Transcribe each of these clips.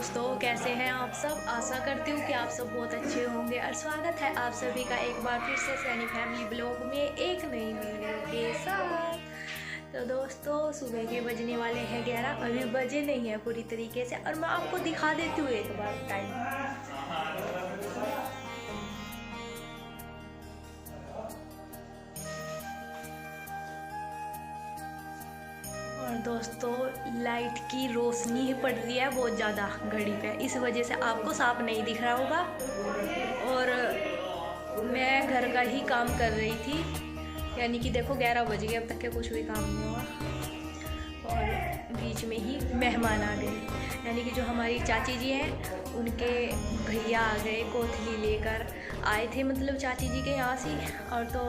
दोस्तों, कैसे हैं आप सब। आशा करती हूँ कि आप सब बहुत अच्छे होंगे और स्वागत है आप सभी का एक बार फिर से सैनी फैमिली ब्लॉग में एक नई वीडियो के साथ। तो दोस्तों, सुबह के बजने वाले हैं 11, अभी बजे नहीं है पूरी तरीके से, और मैं आपको दिखा देती हूँ एक बार टाइम। और दोस्तों, लाइट की रोशनी ही पड़ रही है बहुत ज़्यादा घड़ी पे, इस वजह से आपको साफ नहीं दिख रहा होगा। और मैं घर का ही काम कर रही थी, यानी कि देखो 11 बज गए, अब तक के कुछ भी काम नहीं हुआ। और बीच में ही मेहमान आ गए, यानी कि जो हमारी चाची जी हैं उनके भैया आ गए, कोथली लेकर आए थे, मतलब चाची जी के यहाँ से। और तो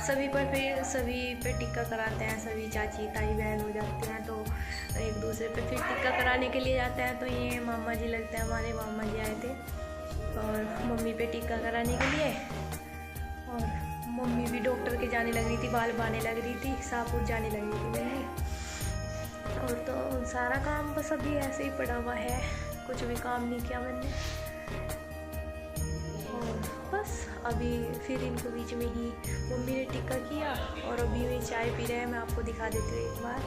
सभी पर फिर सभी पे टिक्का कराते हैं, सभी चाची ताई बहन हो जाते हैं, तो एक दूसरे पे फिर टिक्का कराने के लिए जाते हैं। तो ये मामा जी लगते हैं, हमारे मामा जी आए थे और मम्मी पे टिक्का कराने के लिए। और मम्मी भी डॉक्टर के जाने लग रही थी, बाल बाने लग रही थी, सापुर जाने लग रही थी मम्मी। और तो सारा काम बस अभी ऐसे ही पड़ा हुआ है, कुछ भी काम नहीं किया मैंने। और बस अभी फिर इनको बीच में ही मम्मी ने टिक्का किया और अभी मैं चाय पी रहे हैं। मैं आपको दिखा देती हूँ एक बार,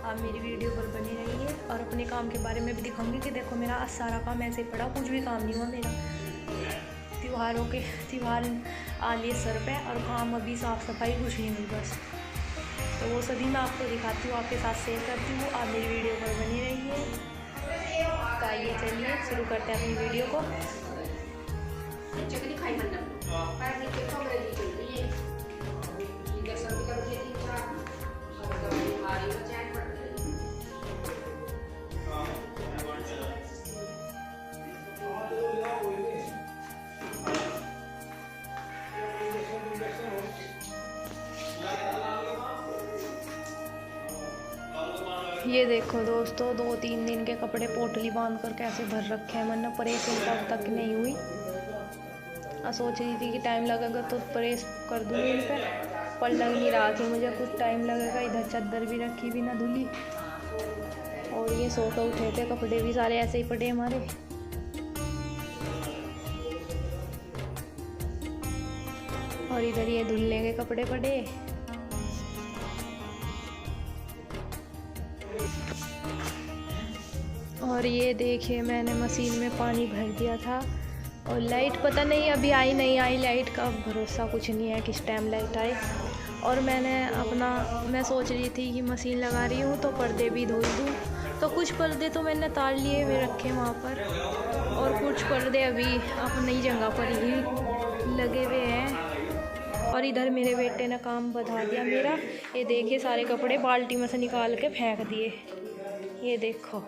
आप मेरी वीडियो पर बने रहिए। और अपने काम के बारे में भी दिखाऊंगी कि देखो मेरा सारा काम ऐसे पड़ा, कुछ भी काम नहीं हुआ मेरा। त्यौहार आ लिए सर पे और काम अभी साफ़ सफाई कुछ नहीं हुई बस। तो वो सभी मैं आपको दिखाती हूँ, आपके साथ शेयर करती हूँ। आप मेरी वीडियो पर बनी रहिए। तो आइए चलिए शुरू करते हैं अपनी वीडियो को। ये देखो दोस्तों, 2-3 दिन के कपड़े पोटली बांध कर कैसे भर रखे हैं मैंने, प्रेस अब तक नहीं हुई। सोच रही थी कि टाइम लगेगा तो प्रेस कर दूँगी इन पर लग नहीं रहा कि मुझे कुछ टाइम लगेगा। इधर चादर भी रखी भी ना धुली, और ये सो कर उठे थे, कपड़े भी सारे ऐसे ही पड़े हमारे। और इधर ये धुलने के कपड़े पड़े। और ये देखिए, मैंने मशीन में पानी भर दिया था। और लाइट पता नहीं अभी आई नहीं आई, लाइट का भरोसा कुछ नहीं है किस टाइम लाइट आए। और मैं सोच रही थी कि मशीन लगा रही हूँ तो पर्दे भी धो दूँ। तो कुछ पर्दे तो मैंने तार लिए हुए रखे वहाँ पर, और कुछ पर्दे अभी अपनी जगह पर ही लगे हुए हैं। और इधर मेरे बेटे ने काम बढ़ा दिया मेरा। ये देखिए, सारे कपड़े बाल्टी में से निकाल के फेंक दिए, ये देखो।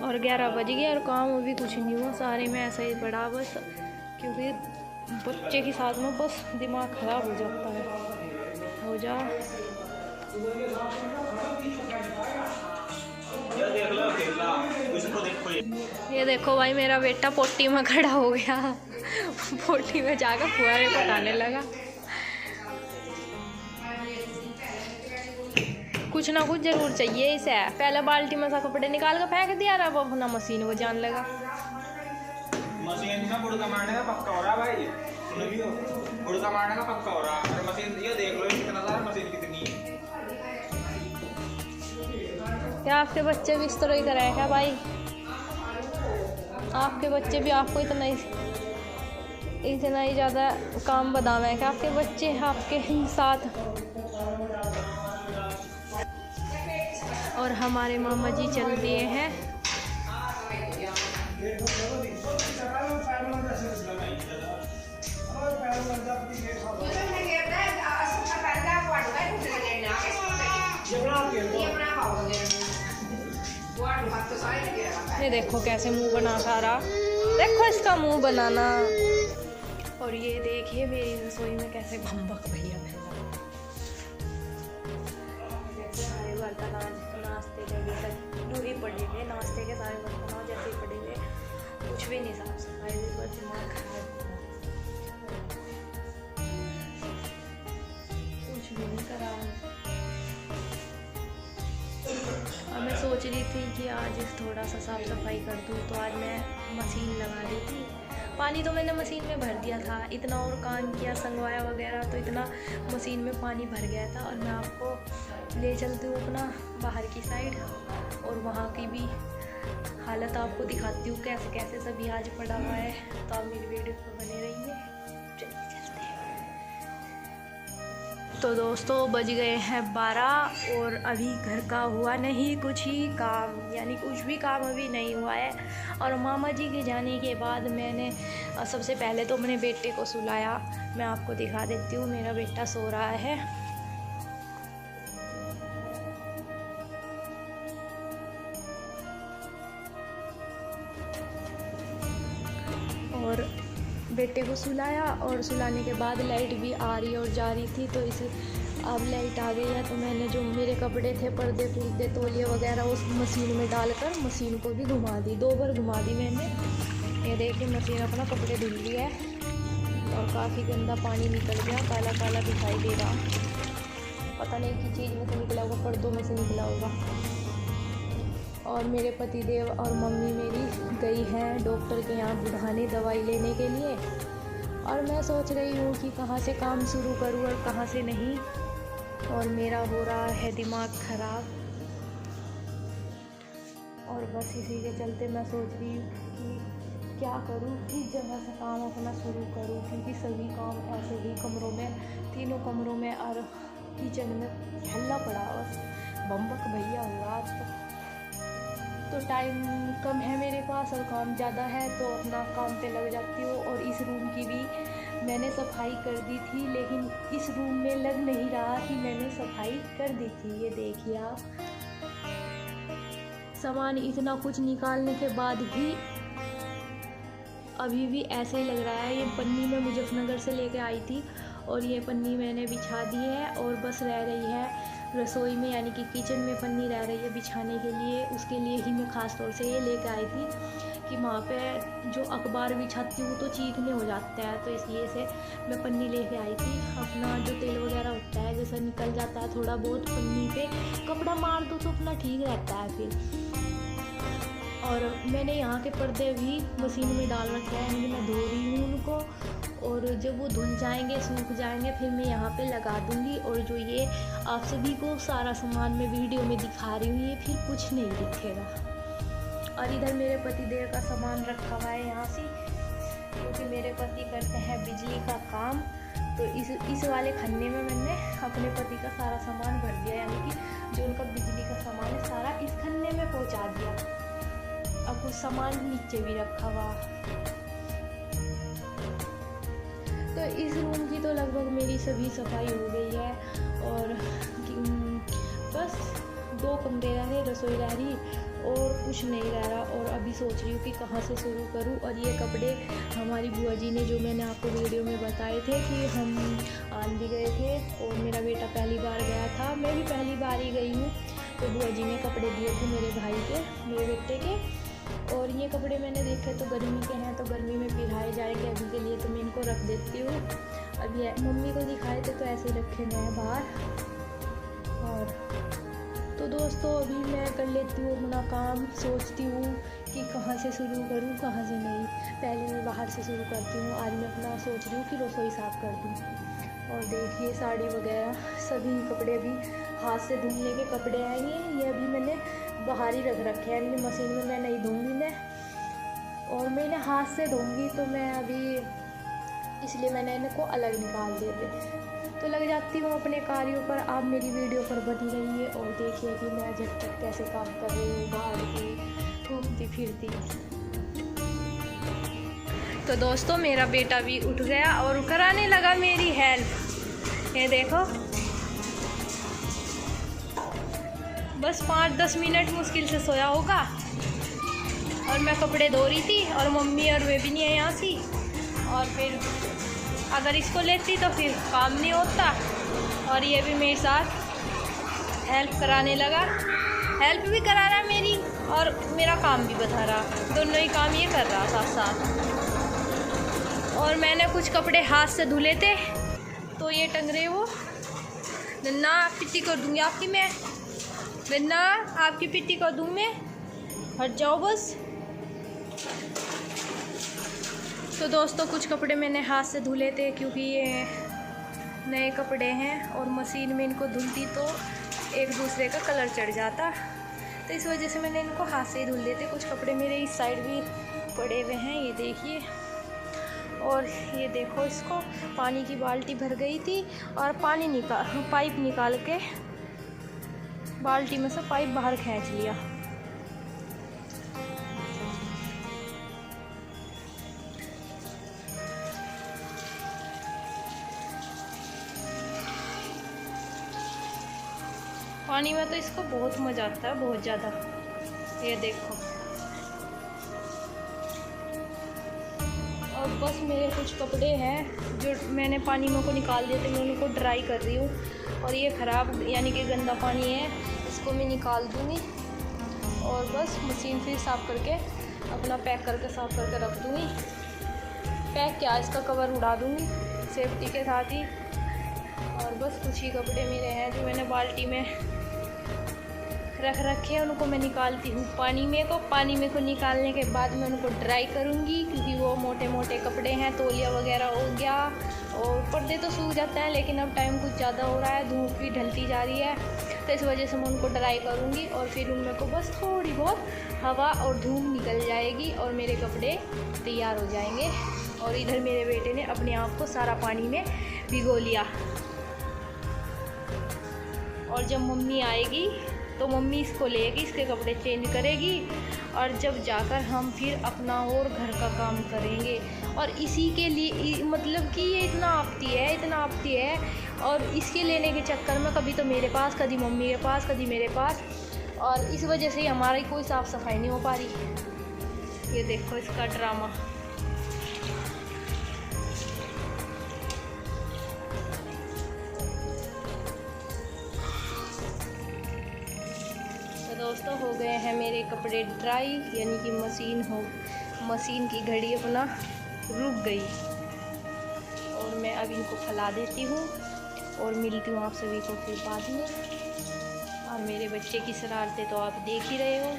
और 11 बज गए और काम अभी कुछ नहीं हुआ, सारे में ऐसा ही पड़ा बस। क्योंकि बच्चे के साथ में बस दिमाग खराब हो जाता है। हो जा ये देखो भाई, मेरा बेटा पोटी में खड़ा हो गया, पोटी में जाकर फुहारे पटाने लगा। कुछ ना कुछ जरूर चाहिए इसे। पहले बाल्टी में से कपड़े निकाल कर फेंक दिया, अब अपना मशीन वो जान लगा। मशीन का बुड़का मारने का पक्का हो रहा भाई, बुड़का मारने का पक्का हो रहा है। मशीन ये देख लो, कितना सारा मशीन कितनी है। क्या आपके बच्चे भी इस तरह ही कराए क्या भाई? आपके बच्चे भी आपको इतना ही ज़्यादा काम बतावे हैं क्या आपके बच्चे आपके ही साथ? और हमारे मामा जी चल दिए हैं। ये देखो कैसे मुंह बना सारा, देखो इसका मुंह बनाना। और ये देखिए मेरी रसोई में कैसे भम्बक भैया सारे बर्तन नाश्ते के पड़े थे, नाश्ते के सारे बर्तन जैसे पड़े थे, कुछ भी नहीं साफ सफाई, बस दिमाग खराब। कुछ सोच रही थी कि आज थोड़ा सा साफ़ सफाई कर दूँ, तो आज मैं मशीन लगा दी थी। पानी तो मैंने मशीन में भर दिया था, इतना और काम किया, संगवाया वगैरह, तो इतना मशीन में पानी भर गया था। और मैं आपको ले चलती हूँ अपना बाहर की साइड, और वहाँ की भी हालत आपको दिखाती हूँ कैसे कैसे सभी आज पड़ा हुआ है। तो आप मेरी वीडियो पर बने रहिए। चलते हैं। तो दोस्तों बज गए हैं 12 और अभी घर का हुआ नहीं कुछ ही काम, यानी कुछ भी काम अभी नहीं हुआ है। और मामा जी के जाने के बाद मैंने सबसे पहले तो अपने बेटे को सुलाया। मैं आपको दिखा देती हूँ, मेरा बेटा सो रहा है। और बेटे को सुलाया, और सुलाने के बाद लाइट भी आ रही और जा रही थी, तो इसे अब लाइट आ गई है। तो मैंने जो मेरे कपड़े थे, पर्दे पुर्दे तौलिए वगैरह, उस मशीन में डालकर मशीन को भी घुमा दी, 2 बार घुमा दी मैंने। ये देखिए मशीन अपना कपड़े धुल रही है, और काफ़ी गंदा पानी निकल गया, काला काला दिखाई दे रहा। पता नहीं कि चीज़ में से निकला होगा, पर्दों में से निकला होगा। और मेरे पतिदेव और मम्मी मेरी गई हैं डॉक्टर के यहाँ बुढ़ाने दवाई लेने के लिए। और मैं सोच रही हूँ कि कहाँ से काम शुरू करूँ और कहाँ से नहीं। और मेरा हो रहा है दिमाग ख़राब, और बस इसी के चलते मैं सोच रही हूँ कि क्या करूँ, किस जगह से काम अपना शुरू करूँ, क्योंकि सभी काम ऐसे ही कमरों में, तीनों कमरों में और किचन में हल्ला पड़ा, बस बम्बक भैया हुआ आज तो टाइम कम है मेरे पास और काम ज़्यादा है, तो अपना काम पे लग जाती हूँ। और इस रूम की भी मैंने सफाई कर दी थी, लेकिन इस रूम में लग नहीं रहा कि मैंने सफाई कर दी थी। ये देखिए आप, सामान इतना कुछ निकालने के बाद भी अभी भी ऐसे ही लग रहा है। ये पन्नी मैं मुजफ्फरनगर से लेके आई थी, और ये पन्नी मैंने बिछा दी है, और बस रह रही है रसोई में, यानी कि किचन में पन्नी रह रही है बिछाने के लिए। उसके लिए ही मैं ख़ास तौर से ये लेके आई थी कि वहाँ पे जो अखबार बिछाती हूँ तो चीखने हो जाता है, तो इसलिए से मैं पन्नी लेके आई थी। अपना जो तेल वगैरह होता है जैसा निकल जाता है थोड़ा बहुत, पन्नी पे कपड़ा मार दो तो अपना ठीक रहता है फिर। और मैंने यहाँ के पर्दे भी मशीन में डाल रखे हैं, यानी मैं धो रही हूँ उनको, और जब वो धुल जाएंगे, सूख जाएंगे, फिर मैं यहाँ पे लगा दूँगी। और जो ये आप सभी को सारा सामान मैं वीडियो में दिखा रही हूँ, ये फिर कुछ नहीं दिखेगा। और इधर मेरे पतिदेव का सामान रखा हुआ है यहाँ से, क्योंकि मेरे पति करते हैं बिजली का काम, तो इस वाले खन्ने में मैंने अपने पति का सारा सामान भर दिया, यानी कि जो उनका बिजली का सामान है सारा इस खन्ने में पहुँचा दिया। अब कुछ सामान नीचे भी रखा हुआ। तो इस रूम की तो लगभग मेरी सभी सफाई हो गई है, और बस 2 कमरे रह रहे, रसोई रह रही, और कुछ नहीं रह रहा। और अभी सोच रही हूँ कि कहाँ से शुरू करूँ। और ये कपड़े हमारी बुआ जी ने, जो मैंने आपको वीडियो में बताए थे कि हम आंधी गए थे, और मेरा बेटा पहली बार गया था, मैं भी पहली बार ही गई हूँ, तो बुआ जी ने कपड़े दिए थे मेरे भाई के, मेरे बेटे के। और ये कपड़े मैंने देखे तो गर्मी के हैं, तो गर्मी में पिराए जाएंगे, अभी के लिए तो मैं इनको रख देती हूँ। अब ये मम्मी को दिखाए थे तो ऐसे रखे हैं बाहर। और तो दोस्तों अभी मैं कर लेती हूँ अपना काम, सोचती हूँ कि कहाँ से शुरू करूँ कहाँ से नहीं। पहले मैं बाहर से शुरू करती हूँ। आज मैं अपना सोच रही हूँ कि रसोई साफ़ कर दूँ। और देखिए साड़ी वगैरह सभी कपड़े भी हाथ से धुलने के कपड़े हैं ये अभी मैंने बाहर ही रख रखे हैं, यानी मशीन में मैं नहीं धोऊंगी मैं, और मैं इन्हें हाथ से धोऊंगी, तो मैं अभी इसलिए मैंने इनको अलग निकाल दिए थे। तो लग जाती हूँ अपने कार्यों पर। आप मेरी वीडियो पर बनी रहिए और देखिए कि मैं झटपट कैसे काम कर रही हूँ, बाहर की घूमती फिरती। तो दोस्तों मेरा बेटा भी उठ गया और कराने लगा मेरी हेल्प। ये देखो बस 5-10 मिनट मुश्किल से सोया होगा, और मैं कपड़े धो रही थी, और मम्मी और वे भी नहीं है यहाँ सी। और फिर अगर इसको लेती तो फिर काम नहीं होता, और ये भी मेरे साथ हेल्प कराने लगा। हेल्प भी करा रहा मेरी और मेरा काम भी बता रहा, दोनों ही काम ये कर रहा साथ साथ। और मैंने कुछ कपड़े हाथ से धुले थे तो ये टंग रहे वो, ना पिट्टी कर दूँगी आपकी मैं। वरना आपकी पिट्टी को दूँ मैं, हट जाओ बस। तो दोस्तों कुछ कपड़े मैंने हाथ से धुले थे क्योंकि ये नए कपड़े हैं और मशीन में इनको धुलती तो एक दूसरे का कलर चढ़ जाता, तो इस वजह से मैंने इनको हाथ से ही धुल देते। कुछ कपड़े मेरे इस साइड भी पड़े हुए हैं, ये देखिए। और ये देखो, इसको पानी की बाल्टी भर गई थी और पाइप निकाल के बाल्टी में से पाइप बाहर खींच लिया। पानी में तो इसको बहुत मज़ा आता है, बहुत ज़्यादा। ये देखो, और बस मेरे कुछ कपड़े हैं जो मैंने पानी में को निकाल दिए थे, मैं उनको ड्राई कर रही हूँ। और ये ख़राब यानी कि गंदा पानी है, इसको मैं निकाल दूँगी और बस मशीन फिर साफ़ करके अपना पैक करके साफ़ करके रख दूँगी। पैक क्या, इसका कवर उड़ा दूँगी सेफ्टी के साथ ही। और बस कुछ ही कपड़े मेरे हैं जो मैंने बाल्टी में रख रखे हैं, उनको मैं निकालती हूँ पानी में को निकालने के बाद मैं उनको ड्राई करूँगी, क्योंकि वो मोटे मोटे कपड़े हैं। तौलिया वगैरह हो गया और पर्दे तो सूख जाते हैं, लेकिन अब टाइम कुछ ज़्यादा हो रहा है, धूप भी ढलती जा रही है, तो इस वजह से मैं उनको ड्राई करूँगी और फिर उनमें को बस थोड़ी बहुत हवा और धूप निकल जाएगी और मेरे कपड़े तैयार हो जाएंगे। और इधर मेरे बेटे ने अपने आप को सारा पानी में भिगो लिया। और जब मम्मी आएगी तो मम्मी इसको लेगी, इसके कपड़े चेंज करेगी और जब जाकर हम फिर अपना और घर का काम करेंगे। और इसी के लिए मतलब कि ये इतना आपती है और इसके लेने के चक्कर में कभी तो मेरे पास, कभी मम्मी के पास, कभी मेरे पास, और इस वजह से हमारी कोई साफ़ सफाई नहीं हो पा रही। ये देखो इसका ड्रामा। दोस्तों हो गए हैं मेरे कपड़े ड्राई, यानी कि मशीन की घड़ी अपना रुक गई और मैं अब इनको फैला देती हूँ और मिलती हूँ आप सभी को फिर बाद में। और मेरे बच्चे की शरारतें तो आप देख ही रहे हो,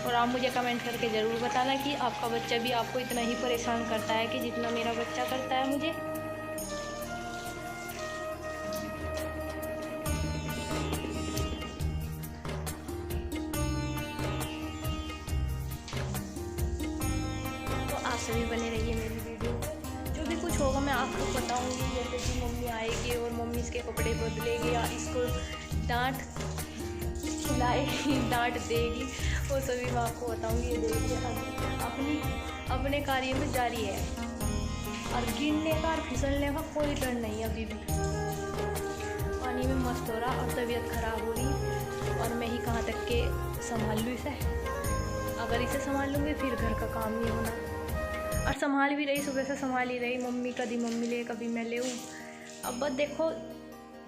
और आप मुझे कमेंट करके ज़रूर बताना कि आपका बच्चा भी आपको इतना ही परेशान करता है कि जितना मेरा बच्चा करता है मुझे। सभी बने रहिए मेरी वीडियो में, जो भी कुछ होगा मैं आपको बताऊंगी। जैसे कि मम्मी आएगी और मम्मी इसके कपड़े बदलेगी या इसको डांट देगी, वो सभी मैं आपको बताऊंगी। ये देखिए अपने कार्य में जारी है और गिरने का और फिसलने का कोई डर नहीं। अभी भी पानी में मस्त हो रहा और तबीयत ख़राब हो रही, और मैं ही कहाँ तक के संभाल लूँ इसे। अगर इसे संभाल लूँगी फिर घर का काम नहीं होना। और संभाल भी रही, सुबह से संभाल ही रही। कभी मम्मी ले, कभी मैं ले। अब बस देखो,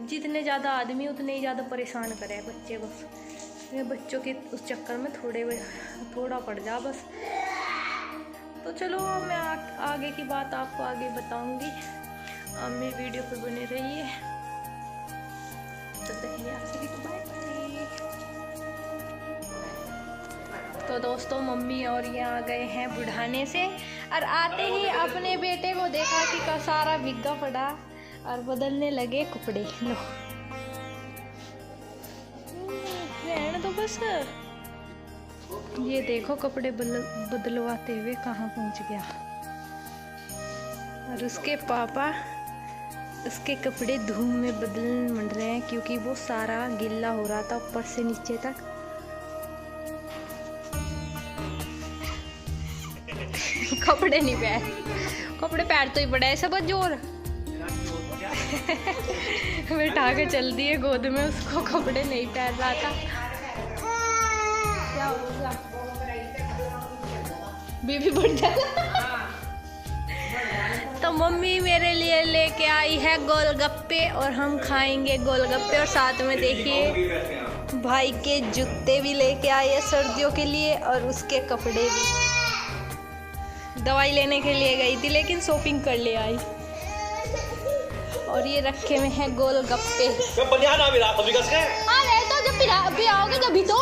जितने ज़्यादा आदमी उतने ही ज़्यादा परेशान करे बच्चे। बस मैं बच्चों के उस चक्कर में थोड़ा पड़ जा बस। तो चलो मैं आगे की बात आपको आगे बताऊंगी। अब मेरी वीडियो पर बने रहिए। तो आप सभी को बाय बाय। तो दोस्तों मम्मी और ये आ गए हैं बुढ़ाने से, और आते ही अपने बेटे को देखा कि का सारा भीगा पड़ा और बदलने लगे कपड़े। लो रहने तो बस। ये देखो कपड़े बदलवाते हुए कहाँ पहुँच गया। और उसके पापा उसके कपड़े धूम में बदलने मंड रहे हैं, क्योंकि वो सारा गीला हो रहा था ऊपर से नीचे तक। कपड़े नहीं कपड़े पैर तो ही पड़ा है सब जोर। बैठा के चल दिए गोद में, उसको कपड़े नहीं पहन रहा था। क्या होगा, बीबी बढ़ जाएगा। तो मम्मी मेरे लिए लेके आई है गोलगप्पे और हम खाएंगे गोलगप्पे। और साथ में देखिए भाई के जूते भी लेके आई है सर्दियों के लिए, और उसके कपड़े भी। दवाई लेने के लिए गई थी लेकिन शॉपिंग कर ले आई। और ये रखे हुए हैं गोलगप्पे। अरे तो जब अभी आओगे तभी तो।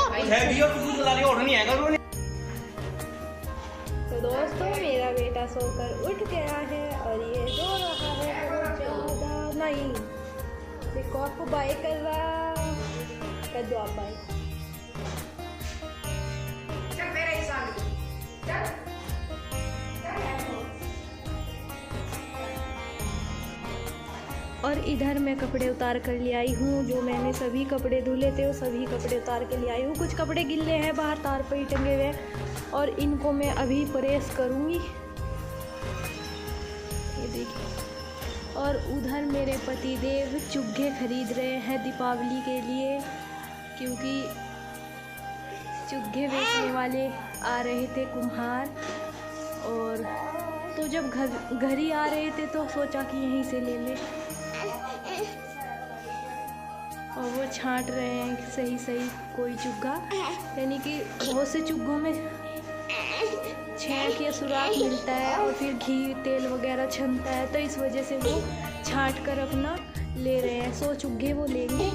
तो दोस्तों मेरा बेटा सोकर उठ गया है और ये रो रहा है बहुत ज्यादा। नहीं देखो आपको बाय कर रहा, कर दो आप बाय। और इधर मैं कपड़े उतार कर ले आई हूँ। जो मैंने सभी कपड़े धुले थे वो सभी कपड़े उतार के ले आई हूँ। कुछ कपड़े गिल्ले हैं बाहर तार पर ही टंगे हुए और इनको मैं अभी प्रेस करूँगी। ये देखिए। और उधर मेरे पतिदेव चुग्गे खरीद रहे हैं दीपावली के लिए, क्योंकि चुग्गे बेचने वाले आ रहे थे कुम्हार। और तो जब घर ही आ रहे थे तो सोचा कि यहीं से ले ले। और वो छांट रहे हैं सही सही कोई चुग्गा, यानी कि बहुत से चुग्गों में छेंक या सुराख मिलता है और फिर घी तेल वगैरह छनता है, तो इस वजह से वो छांट कर अपना ले रहे हैं। 100 चुग्गे वो लेंगे।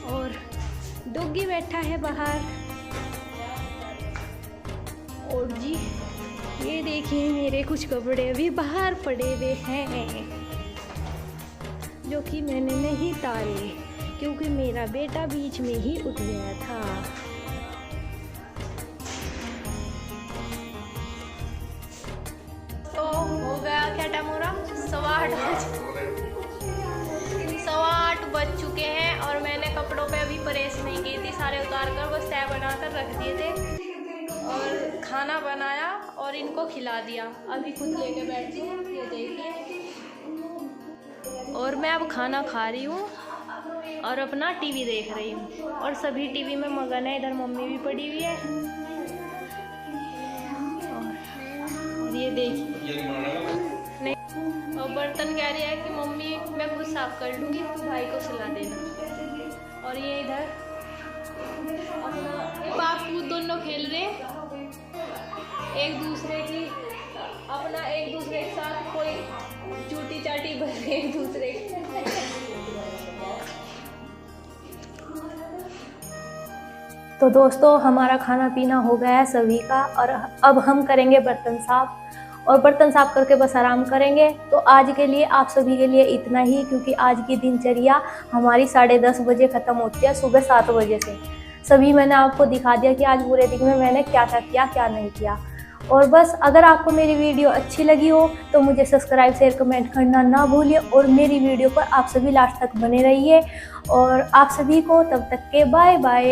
और डॉगी बैठा है बाहर। और जी ये देखिए मेरे कुछ कपड़े अभी बाहर पड़े हुए हैं जो कि मैंने नहीं तारे, क्योंकि मेरा बेटा बीच में ही उठ गया था। तो हो गया क्या टाइम? 8:15 बज चुके हैं और मैंने कपड़ों पे अभी प्रेस नहीं की थी, सारे उतार कर बस तय बनाकर रख दिए थे। और खाना बनाया और इनको खिला दिया। अभी खुद लेके बैठी हूँ, ये देखिए। और मैं अब खाना खा रही हूँ और अपना टीवी देख रही हूँ। और सभी टीवी में मगन है। इधर मम्मी भी पड़ी हुई है। और ये देखिए नहीं, और बर्तन कह रही है कि मम्मी मैं खुद साफ कर लूँगी, तू भाई को सिला देना। और ये इधर अपना ये बाप पूत दोनों खेल रहे एक दूसरे की, अपना एक दूसरे के साथ कोई चूटी चाटी भर रहे एक दूसरे की। तो दोस्तों हमारा खाना पीना हो गया है सभी का और अब हम करेंगे बर्तन साफ। और बर्तन साफ करके बस आराम करेंगे। तो आज के लिए आप सभी के लिए इतना ही, क्योंकि आज की दिनचर्या हमारी 10:30 बजे ख़त्म होती है, सुबह 7 बजे से। सभी मैंने आपको दिखा दिया कि आज पूरे दिन में मैंने क्या क्या किया क्या नहीं किया। और बस अगर आपको मेरी वीडियो अच्छी लगी हो तो मुझे सब्सक्राइब शेयर कमेंट करना ना भूलिए और मेरी वीडियो पर आप सभी लास्ट तक बने रहिए। और आप सभी को तब तक के बाय बाय।